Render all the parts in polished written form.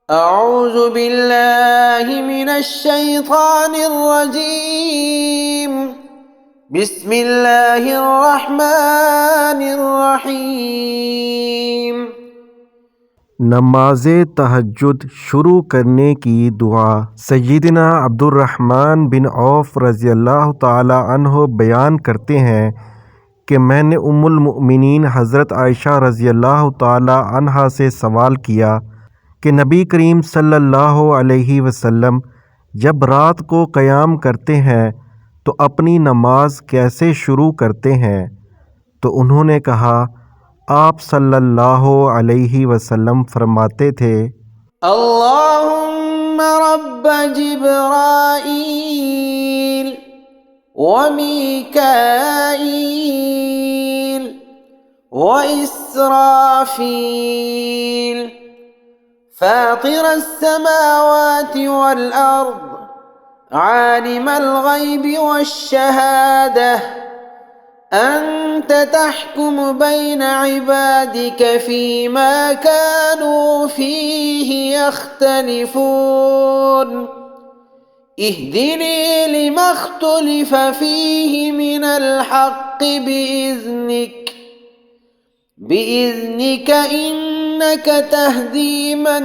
أعوذ बिल्लाहि मिनश्शैतानिर्रजीम बिस्मिल्लाहिर्रहमानिर्रहीम। नमाज तहज्जुद शुरू करने की दुआ। सय्यिदना अब्दुर्रहमान बिन औफ रज़ियल्लाहु ताला अन्हो बयान करते हैं कि मैंने उम्मुल मुमिनीन हज़रत आयशा रज़ियल्लाहु ताला अन्हा से सवाल किया कि नबी करीम सल्लल्लाहु अलैहि वसल्लम जब रात को क़याम करते हैं तो अपनी नमाज कैसे शुरू करते हैं? तो उन्होंने कहा, आप सल्लल्लाहु अलैहि वसल्लम फरमाते थे, अल्लाहुम्मा रब्ब जिब्राईल व मीकाईल व इसराफील फातिर अस्समावाति वल अर्द आलिमल गैबि वश्शहादह أنت تحكم بين عبادك فيما كانوا فيه يختلفون اهدني لما اختلف فيه من الحق بإذنك إنك تهدي من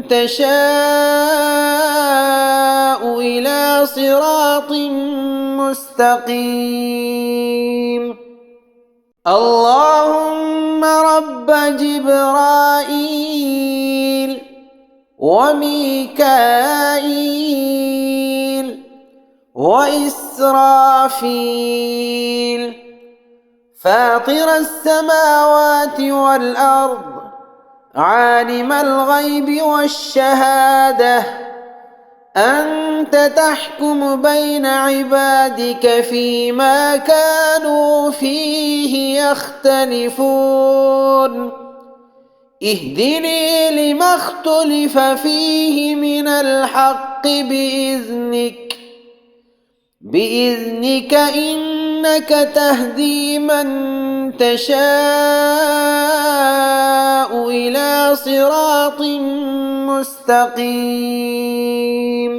تشاء إلى صراط مستقيم اللهم رب جبرائيل وميكائيل وإسرافيل فاطر السماوات والأرض عالم الغيب والشهادة أنت تحكم بين عبادك فيما كانوا فيه يختلفون اهدني لما اختلف فيه من الحق بإذنك إنك تهدي من تشاء إلى صراط مستقيم